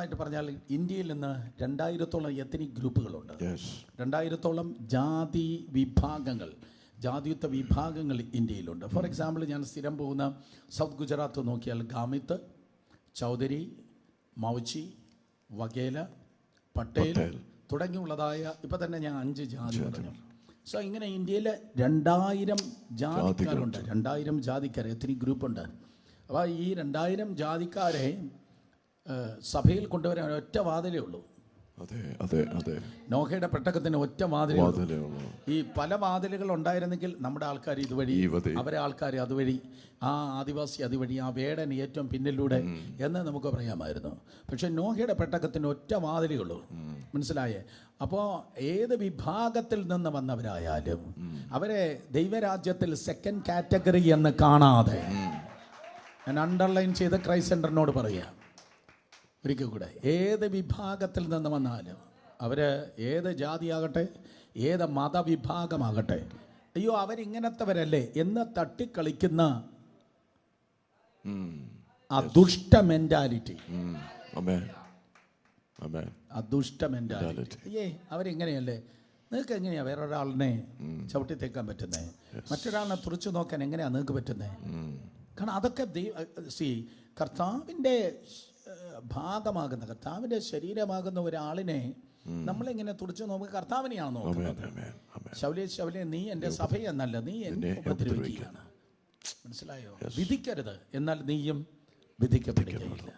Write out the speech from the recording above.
ായിട്ട് പറഞ്ഞാൽ ഇന്ത്യയിൽ ഇന്ന് 2000-ഓളം എത്നിക് ഗ്രൂപ്പുകളുണ്ട്. 2000-ഓളം ജാതി വിഭാഗങ്ങൾ, ജാതിയുത്ത വിഭാഗങ്ങൾ ഇന്ത്യയിലുണ്ട്. ഫോർ എക്സാമ്പിൾ, ഞാൻ സ്ഥിരം പോകുന്ന സൗത്ത് ഗുജറാത്ത് നോക്കിയാൽ ഗാമിത്ത്, ചൗധരി, മൗച്ചി, വഗേല, പട്ടേൽ തുടങ്ങിയുള്ളതായ ഇപ്പം തന്നെ ഞാൻ 5 ജാതി പറഞ്ഞു. സോ ഇങ്ങനെ ഇന്ത്യയിൽ 2000 ജാതിക്കാരുണ്ട്. 2000 ജാതിക്കാർ എത്നിക് ഗ്രൂപ്പുണ്ട്. അപ്പോൾ ഈ 2000 ജാതിക്കാരെ സഭയിൽ കൊണ്ടുവരാൻ ഒറ്റ വാതിലേ ഉള്ളൂ. നോഹയുടെ പെട്ടകത്തിന് ഒറ്റ വാതിലേ ഉള്ളൂ. ഈ പല വാതിലുകൾ ഉണ്ടായിരുന്നെങ്കിൽ നമ്മുടെ ആൾക്കാർ ഇതുവഴി, അവരെ ആൾക്കാർ അതുവഴി, ആ ആദിവാസി അതുവഴി, ആ വേടൻ ഏറ്റവും പിന്നിലൂടെ എന്ന് നമുക്ക് പറയാമായിരുന്നു. പക്ഷെ നോഹയുടെ പെട്ടകത്തിന് ഒറ്റ വാതിലേ ഉള്ളൂ. മനസ്സിലായേ? അപ്പോൾ ഏത് വിഭാഗത്തിൽ നിന്ന് വന്നവരായാലും അവരെ ദൈവരാജ്യത്തിൽ സെക്കൻഡ് കാറ്റഗറി എന്ന് കാണാതെ, ഞാൻ അണ്ടർലൈൻ ചെയ്ത് ക്രൈസ്റ്റ് സെൻ്ററിനോട് പറയാം ഒരിക്കൽ കൂടെ, ഏത് വിഭാഗത്തിൽ നിന്ന് വന്നാലും അവർ ഏത് ജാതിയാകട്ടെ, ഏത് മതവിഭാഗമാകട്ടെ, അയ്യോ അവരിങ്ങനത്തെവരല്ലേ എന്ന് തട്ടിക്കളിക്കുന്ന ആ ദുഷ്ട മെന്റാലിറ്റി, ആ ദുഷ്ട മെന്റാലിറ്റി, അവരെങ്ങനെയല്ലേ, നിങ്ങൾക്ക് എങ്ങനെയാ വേറൊരാളിനെ ചവിട്ടി തേക്കാൻ പറ്റുന്നത്? മറ്റൊരാളിനെ തുറച്ചു നോക്കാൻ എങ്ങനെയാ നിങ്ങൾക്ക് പറ്റുന്നത്? കാരണം അതൊക്കെ കർത്താവിൻ്റെ ഭാഗമാകുന്ന, കർത്താവിൻ്റെ ശരീരമാകുന്ന ഒരാളിനെ നമ്മളിങ്ങനെ തുറച്ചു നോക്കുക, കർത്താവിനെയാണ് നോക്കുന്നത്. ശൗലേ നീ എൻ്റെ സഭയെന്നല്ല, നീ എന്നെ ഉപദ്രവിക്കുകയാണ്. മനസ്സിലായോ? വിധിക്കരുത്, എന്നാൽ നീയും വിധിക്കപ്പെടുകയില്ല.